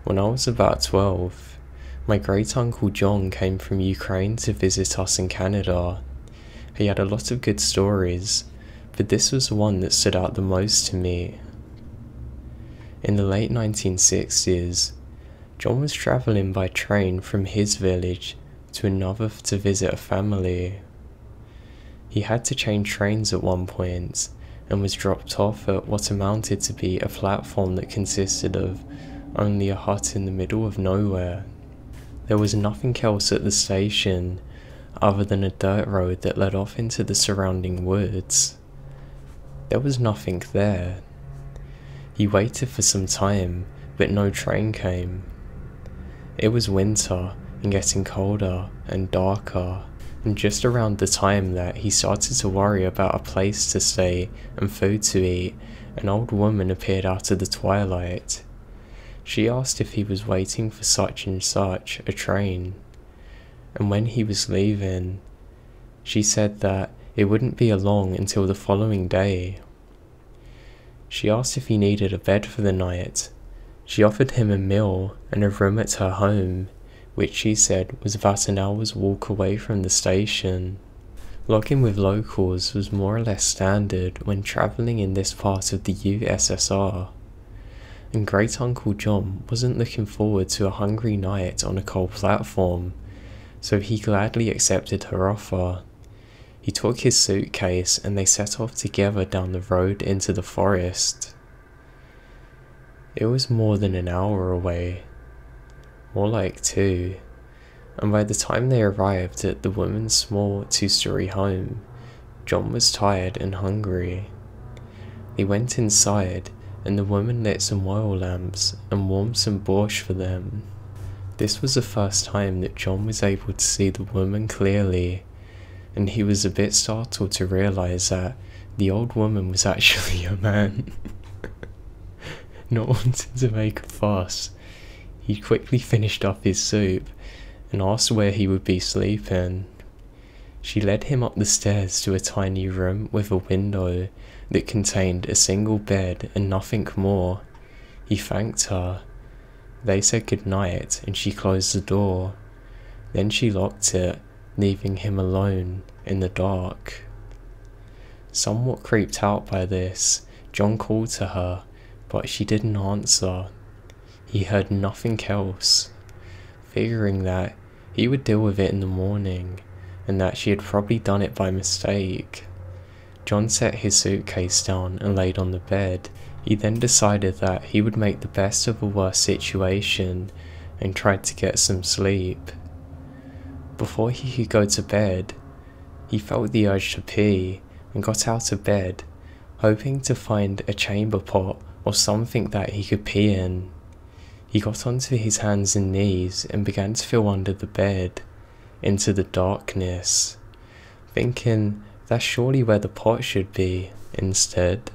When I was about 12, my great uncle John came from Ukraine to visit us in Canada. He had a lot of good stories, but this was the one that stood out the most to me. In the late 1960s, John was travelling by train from his village to another to visit a family. He had to change trains at one point and was dropped off at what amounted to be a platform that consisted of only a hut in the middle of nowhere. There was nothing else at the station other than a dirt road that led off into the surrounding woods. There was nothing there. He waited for some time, but no train came. It was winter and getting colder and darker, and just around the time that he started to worry about a place to stay and food to eat, an old woman appeared out of the twilight. She asked if he was waiting for such and such a train, and when he was leaving, she said that it wouldn't be along until the following day. She asked if he needed a bed for the night. She offered him a meal and a room at her home, which she said was about an hour's walk away from the station. Logging with locals was more or less standard when travelling in this part of the USSR. And Great Uncle John wasn't looking forward to a hungry night on a cold platform, so he gladly accepted her offer. He took his suitcase and they set off together down the road into the forest. It was more than an hour away, more like 2, and by the time they arrived at the woman's small 2-story home, John was tired and hungry. They went inside and the woman lit some oil lamps and warmed some borscht for them. This was the first time that John was able to see the woman clearly, and he was a bit startled to realise that the old woman was actually a man. Not wanting to make a fuss, he quickly finished up his soup and asked where he would be sleeping. She led him up the stairs to a tiny room with a window that contained a single bed and nothing more. He thanked her. They said goodnight and she closed the door. Then she locked it, leaving him alone in the dark. Somewhat creeped out by this, John called to her, but she didn't answer. He heard nothing else. Figuring that he would deal with it in the morning, and that she had probably done it by mistake, John set his suitcase down and laid on the bed. He then decided that he would make the best of a worse situation and tried to get some sleep. Before he could go to bed, he felt the urge to pee and got out of bed, hoping to find a chamber pot or something that he could pee in. He got onto his hands and knees and began to feel under the bed, into the darkness, thinking that's surely where the pot should be. Instead,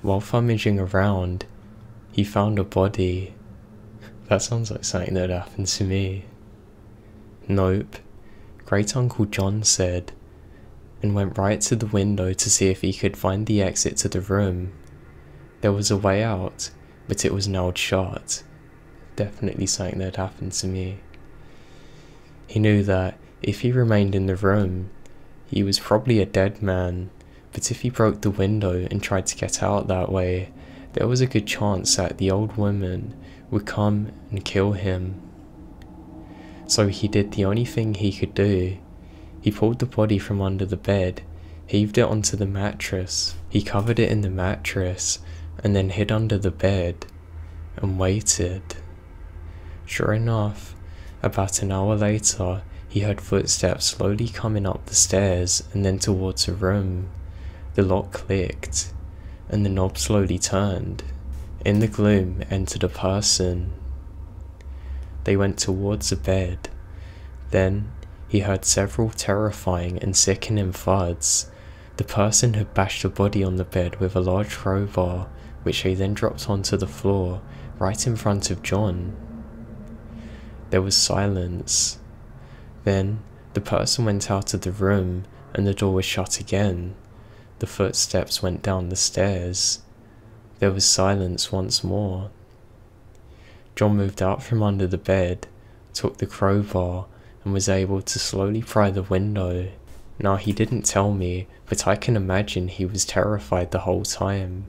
while rummaging around, he found a body. That sounds like something that happened to me. Nope, Great Uncle John said, and went right to the window to see if he could find the exit to the room. There was a way out, but it was now shut. Definitely something that happened to me. He knew that if he remained in the room, he was probably a dead man, but if he broke the window and tried to get out that way, there was a good chance that the old woman would come and kill him. So he did the only thing he could do. He pulled the body from under the bed, heaved it onto the mattress, he covered it in the mattress, and then hid under the bed, and waited. Sure enough, about an hour later, he heard footsteps slowly coming up the stairs and then towards a room. The lock clicked, and the knob slowly turned. In the gloom entered a person. They went towards the bed. Then he heard several terrifying and sickening thuds. The person had bashed the body on the bed with a large crowbar, which they then dropped onto the floor, right in front of John. There was silence. Then the person went out of the room and the door was shut again. The footsteps went down the stairs. There was silence once more. John moved out from under the bed, took the crowbar, and was able to slowly pry the window. Now he didn't tell me, but I can imagine he was terrified the whole time.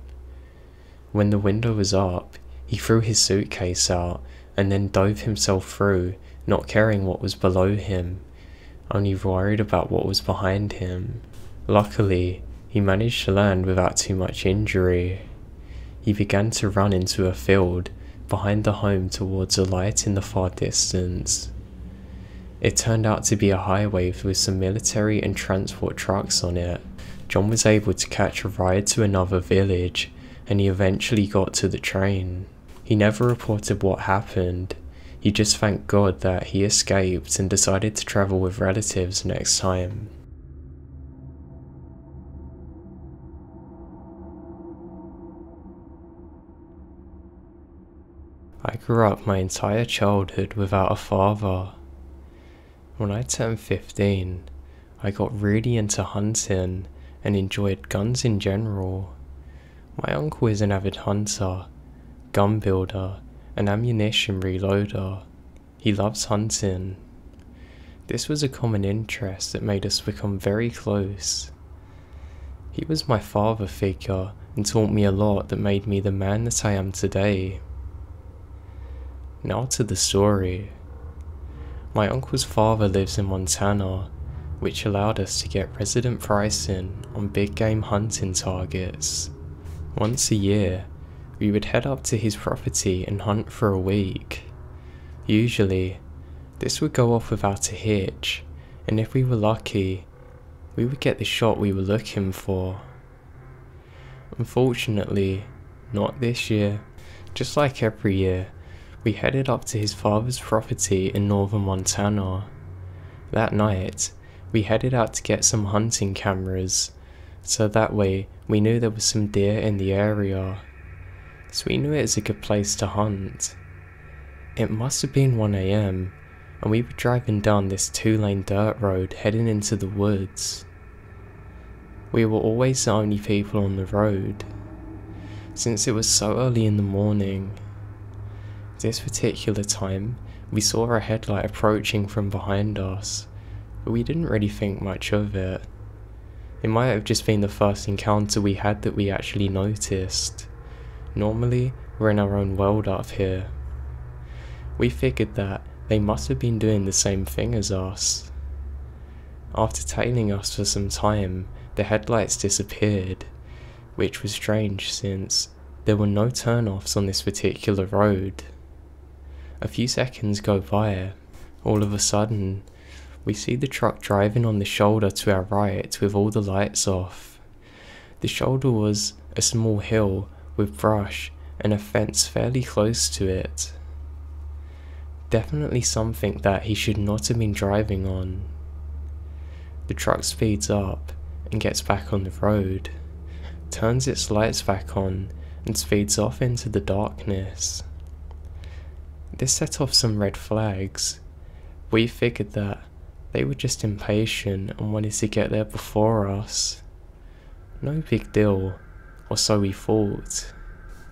When the window was up, he threw his suitcase out and then dove himself through, not caring what was below him, only worried about what was behind him. Luckily, he managed to land without too much injury. He began to run into a field behind the home towards a light in the far distance. It turned out to be a highway with some military and transport trucks on it. John was able to catch a ride to another village, and he eventually got to the train. He never reported what happened. He just thanked God that he escaped and decided to travel with relatives next time. I grew up my entire childhood without a father. When I turned 15, I got really into hunting and enjoyed guns in general. My uncle is an avid hunter, gun builder, and ammunition reloader. He loves hunting. This was a common interest that made us become very close. He was my father figure and taught me a lot that made me the man that I am today. Now to the story. My uncle's father lives in Montana, which allowed us to get resident pricing on big game hunting targets. Once a year, we would head up to his property and hunt for a week. Usually, this would go off without a hitch, and if we were lucky, we would get the shot we were looking for. Unfortunately, not this year. Just like every year, we headed up to his father's property in northern Montana. That night, we headed out to get some hunting cameras, so that way we knew there was some deer in the area. So we knew it was a good place to hunt. It must have been 1 AM, and we were driving down this 2-lane dirt road heading into the woods. We were always the only people on the road, since it was so early in the morning. This particular time, we saw a headlight approaching from behind us, but we didn't really think much of it. It might have just been the first encounter we had that we actually noticed. Normally, we're in our own world up here. We figured that they must have been doing the same thing as us. After tailing us for some time, the headlights disappeared, which was strange since there were no turn-offs on this particular road. A few seconds go by. All of a sudden, we see the truck driving on the shoulder to our right with all the lights off. The shoulder was a small hill with brush and a fence fairly close to it. Definitely something that he should not have been driving on. The truck speeds up and gets back on the road, turns its lights back on and speeds off into the darkness. This set off some red flags. We figured that they were just impatient and wanted to get there before us. No big deal, or so we thought.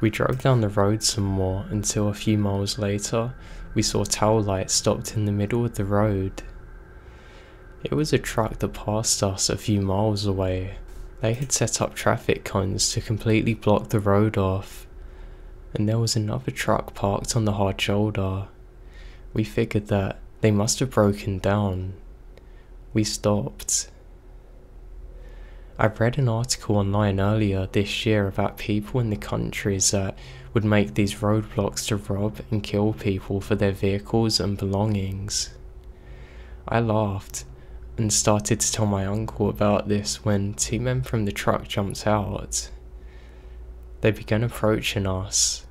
We drove down the road some more until a few miles later, we saw tail lights stopped in the middle of the road. It was a truck that passed us a few miles away. They had set up traffic cones to completely block the road off, and there was another truck parked on the hard shoulder. We figured that they must have broken down. We stopped. I read an article online earlier this year about people in the countries that would make these roadblocks to rob and kill people for their vehicles and belongings. I laughed and started to tell my uncle about this when 2 men from the truck jumped out. They began approaching us.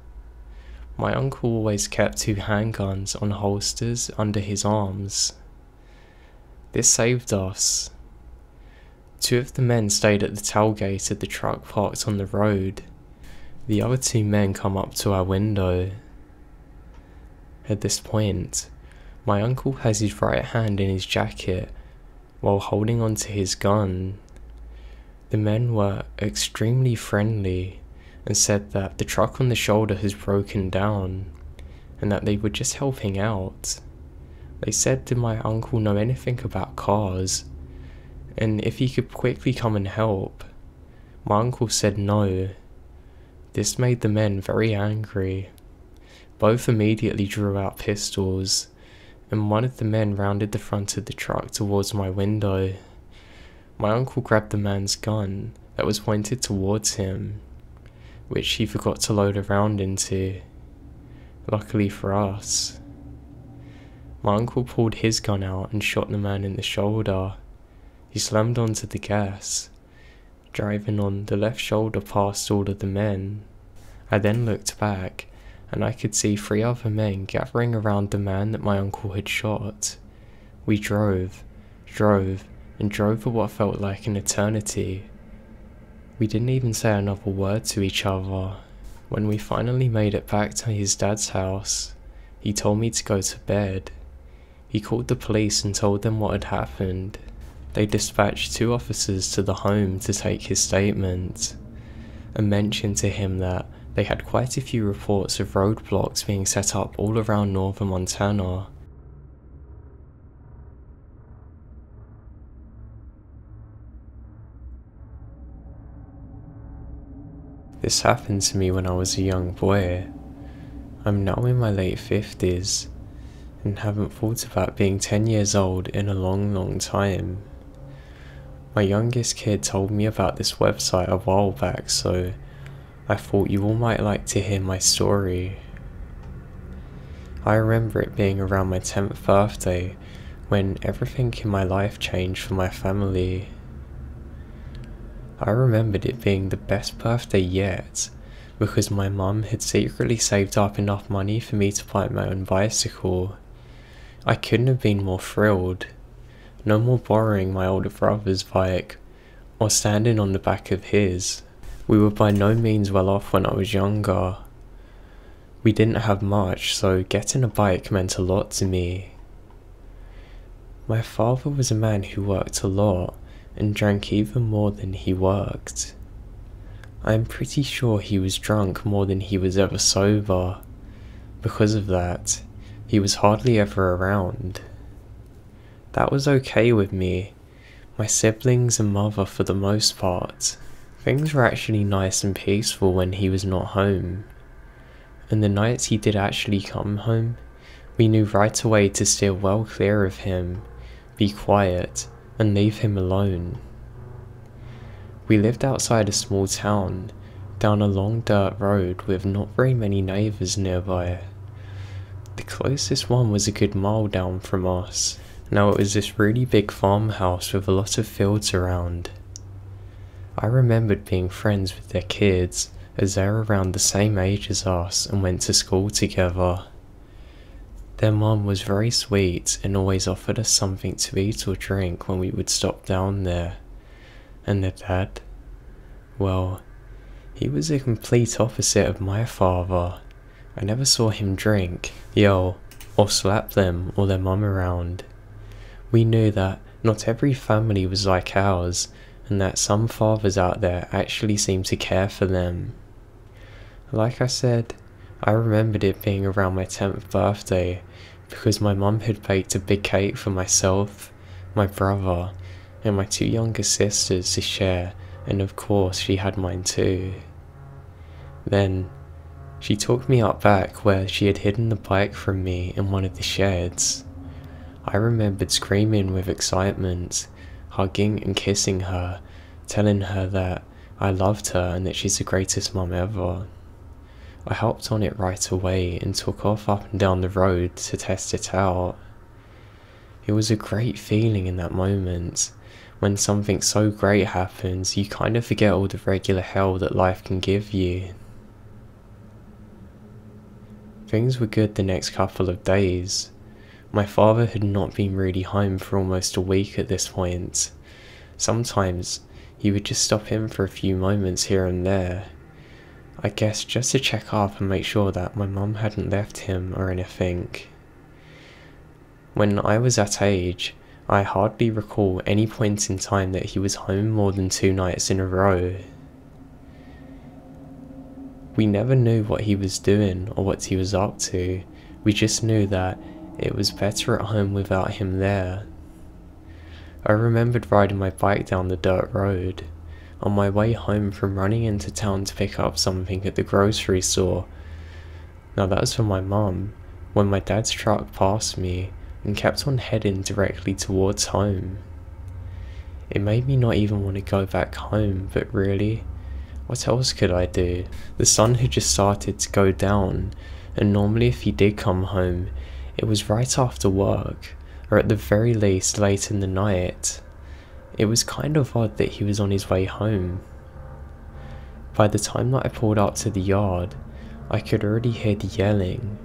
My uncle always kept 2 handguns on holsters under his arms. This saved us. 2 of the men stayed at the tailgate of the truck parked on the road. The other 2 men come up to our window. At this point, my uncle has his right hand in his jacket while holding onto his gun. The men were extremely friendly and said that the truck on the shoulder has broken down and that they were just helping out. They said, did my uncle know anything about cars, and if he could quickly come and help. My uncle said no. This made the men very angry. Both immediately drew out pistols, and one of the men rounded the front of the truck towards my window. My uncle grabbed the man's gun that was pointed towards him, which he forgot to load a round into. Luckily for us, my uncle pulled his gun out and shot the man in the shoulder. He slammed onto the gas, driving on the left shoulder past all of the men. I then looked back, and I could see 3 other men gathering around the man that my uncle had shot. We drove, and drove for what felt like an eternity. We didn't even say another word to each other. When we finally made it back to his dad's house, he told me to go to bed. He called the police and told them what had happened. They dispatched 2 officers to the home to take his statement, and mentioned to him that they had quite a few reports of roadblocks being set up all around northern Montana. This happened to me when I was a young boy. I'm now in my late 50s, and haven't thought about being 10 years old in a long time. My youngest kid told me about this website a while back, so I thought you all might like to hear my story. I remember it being around my 10th birthday when everything in my life changed for my family. I remembered it being the best birthday yet, because my mum had secretly saved up enough money for me to buy my own bicycle. I couldn't have been more thrilled. No more borrowing my older brother's bike, or standing on the back of his. We were by no means well off when I was younger. We didn't have much, so getting a bike meant a lot to me. My father was a man who worked a lot, and drank even more than he worked. I am pretty sure he was drunk more than he was ever sober. Because of that, he was hardly ever around. That was okay with me, my siblings and mother for the most part. Things were actually nice and peaceful when he was not home. And the nights he did actually come home, we knew right away to steer well clear of him, be quiet, and leave him alone. We lived outside a small town, down a long dirt road with not very many neighbours nearby. The closest one was a good mile down from us. Now it was this really big farmhouse with a lot of fields around. I remembered being friends with their kids, as they were around the same age as us and went to school together. Their mum was very sweet and always offered us something to eat or drink when we would stop down there. And their dad? Well, he was a complete opposite of my father. I never saw him drink, yell, or slap them or their mum around. We knew that not every family was like ours, and that some fathers out there actually seemed to care for them. Like I said, I remembered it being around my 10th birthday, because my mum had baked a big cake for myself, my brother, and my 2 younger sisters to share, and of course she had mine too. Then, she took me up back where she had hidden the bike from me in one of the sheds. I remembered screaming with excitement, hugging and kissing her, telling her that I loved her and that she's the greatest mum ever. I hopped on it right away and took off up and down the road to test it out. It was a great feeling in that moment. When something so great happens, you kind of forget all the regular hell that life can give you. Things were good the next couple of days. My father had not been really home for almost a week at this point. Sometimes he would just stop in for a few moments here and there. I guess just to check up and make sure that my mum hadn't left him or anything. When I was that age, I hardly recall any point in time that he was home more than 2 nights in a row. We never knew what he was doing or what he was up to, We just knew that it was better at home without him there. I remembered riding my bike down the dirt road, on my way home from running into town to pick up something at the grocery store. Now that was for my mum, when my dad's truck passed me and kept on heading directly towards home. It made me not even want to go back home, but really, what else could I do? The sun had just started to go down, and normally if he did come home, it was right after work, or at the very least late in the night. It was kind of odd that he was on his way home. By the time that I pulled up to the yard, I could already hear the yelling.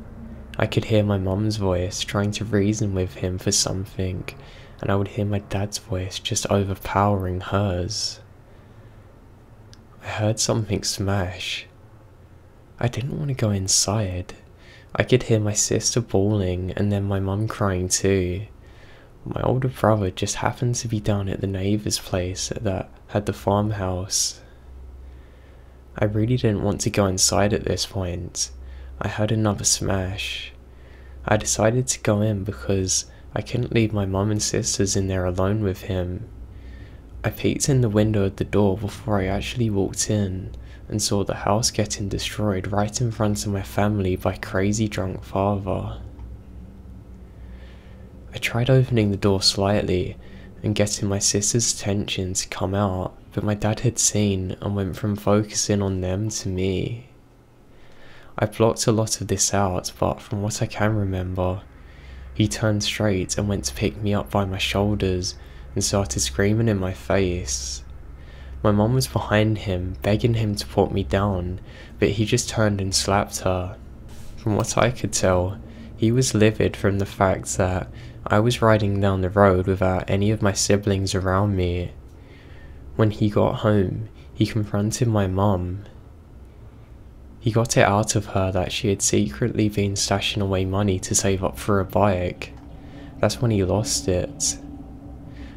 I could hear my mum's voice trying to reason with him for something, and I would hear my dad's voice just overpowering hers. I heard something smash. I didn't want to go inside. I could hear my sister bawling and then my mum crying too. My older brother just happened to be down at the neighbour's place that had the farmhouse. I really didn't want to go inside at this point. I heard another smash. I decided to go in because I couldn't leave my mum and sisters in there alone with him. I peeked in the window of the door before I actually walked in and saw the house getting destroyed right in front of my family by crazy drunk father. I tried opening the door slightly and getting my sister's attention to come out, but my dad had seen and went from focusing on them to me. I blocked a lot of this out, but from what I can remember, he turned straight and went to pick me up by my shoulders and started screaming in my face. My mum was behind him, begging him to put me down, but he just turned and slapped her. From what I could tell, he was livid from the fact that I was riding down the road without any of my siblings around me. When he got home, he confronted my mum. He got it out of her that she had secretly been stashing away money to save up for a bike. That's when he lost it.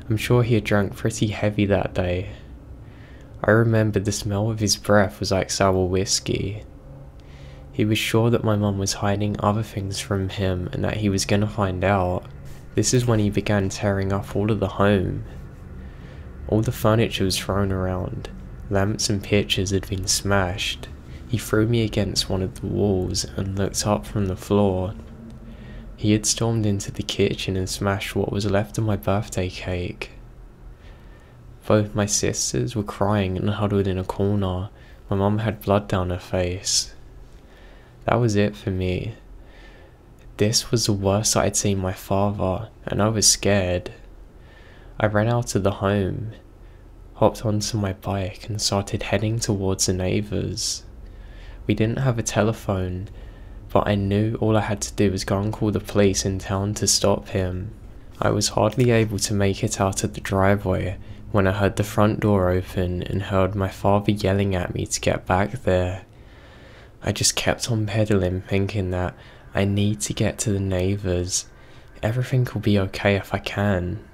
I'm sure he had drank pretty heavy that day. I remembered the smell of his breath was like sour whiskey. He was sure that my mum was hiding other things from him and that he was gonna find out. This is when he began tearing up all of the home. All the furniture was thrown around. Lamps and pictures had been smashed. He threw me against one of the walls and looked up from the floor. He had stormed into the kitchen and smashed what was left of my birthday cake. Both my sisters were crying and huddled in a corner. My mum had blood down her face. That was it for me. This was the worst I'd seen my father, and I was scared. I ran out of the home, hopped onto my bike and started heading towards the neighbours. We didn't have a telephone, but I knew all I had to do was go and call the police in town to stop him. I was hardly able to make it out of the driveway when I heard the front door open and heard my father yelling at me to get back there. I just kept on pedaling, thinking that I need to get to the neighbours. Everything will be okay if I can.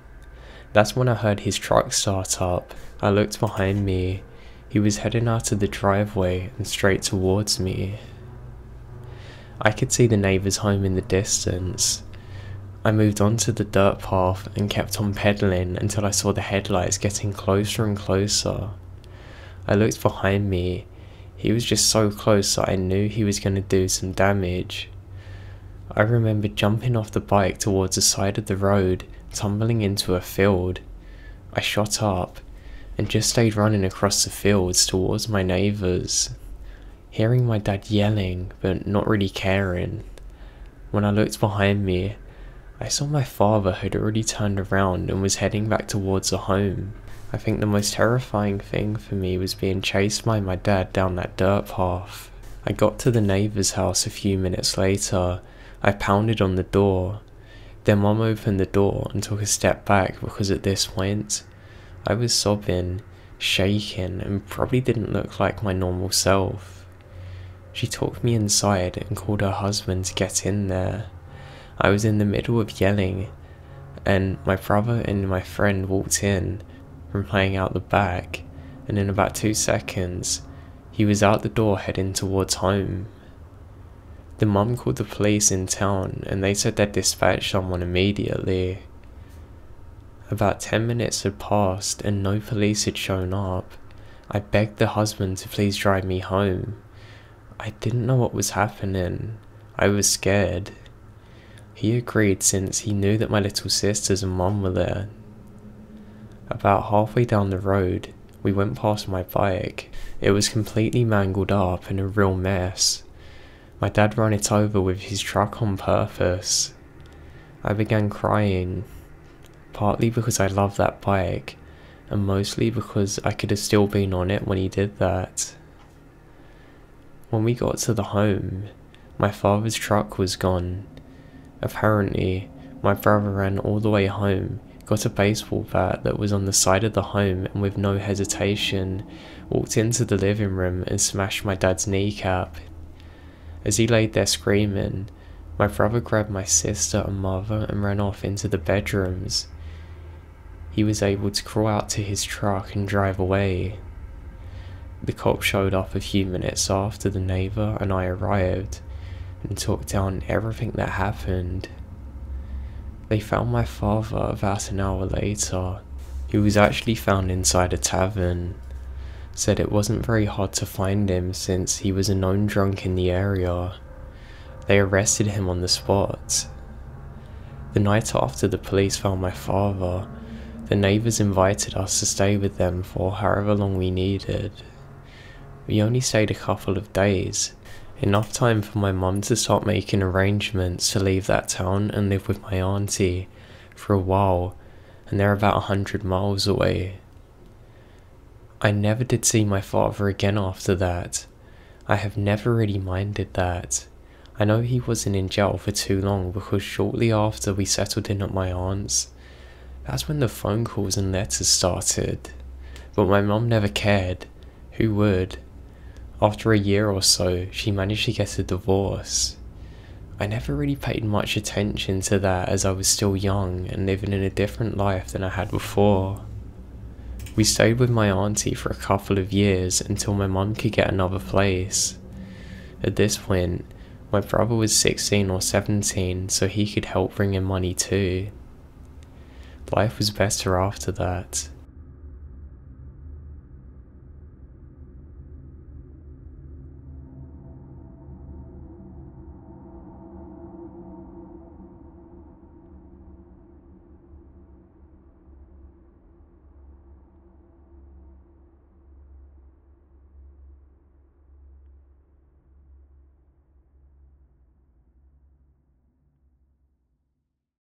That's when I heard his truck start up. I looked behind me. He was heading out of the driveway and straight towards me. I could see the neighbour's home in the distance. I moved onto the dirt path and kept on pedaling until I saw the headlights getting closer and closer. I looked behind me. He was just so close that I knew he was going to do some damage. I remember jumping off the bike towards the side of the road, tumbling into a field. I shot up and just stayed running across the fields towards my neighbours, hearing my dad yelling but not really caring. When I looked behind me, I saw my father had already turned around and was heading back towards the home. I think the most terrifying thing for me was being chased by my dad down that dirt path. I got to the neighbour's house a few minutes later. I pounded on the door. Then Mum opened the door and took a step back because at this point, I was sobbing, shaking, and probably didn't look like my normal self. She took me inside and called her husband to get in there. I was in the middle of yelling, and my brother and my friend walked in from playing out the back, and in about 2 seconds, he was out the door heading towards home. The mum called the police in town and they said they'd dispatch someone immediately. About 10 minutes had passed and no police had shown up. I begged the husband to please drive me home. I didn't know what was happening. I was scared. He agreed since he knew that my little sisters and mum were there. About halfway down the road, we went past my bike. It was completely mangled up and a real mess. My dad ran it over with his truck on purpose. I began crying, partly because I love that bike, and mostly because I could have still been on it when he did that. When we got to the home, my father's truck was gone. Apparently, my brother ran all the way home, got a baseball bat that was on the side of the home, and with no hesitation, walked into the living room and smashed my dad's kneecap. As he laid there screaming, my brother grabbed my sister and mother and ran off into the bedrooms. He was able to crawl out to his truck and drive away. The cops showed up a few minutes after the neighbour and I arrived and took down everything that happened. They found my father about an hour later. He was actually found inside a tavern. Said it wasn't very hard to find him since he was a known drunk in the area. They arrested him on the spot. The night after the police found my father, the neighbours invited us to stay with them for however long we needed. We only stayed a couple of days, enough time for my mum to start making arrangements to leave that town and live with my auntie for a while, and they're about 100 miles away. I never did see my father again after that. I have never really minded that. I know he wasn't in jail for too long because shortly after we settled in at my aunt's, that's when the phone calls and letters started. But my mum never cared. Who would? After a year or so, she managed to get a divorce. I never really paid much attention to that as I was still young and living in a different life than I had before. We stayed with my auntie for a couple of years until my mum could get another place. At this point, my brother was 16 or 17, so he could help bring in money too. Life was better after that.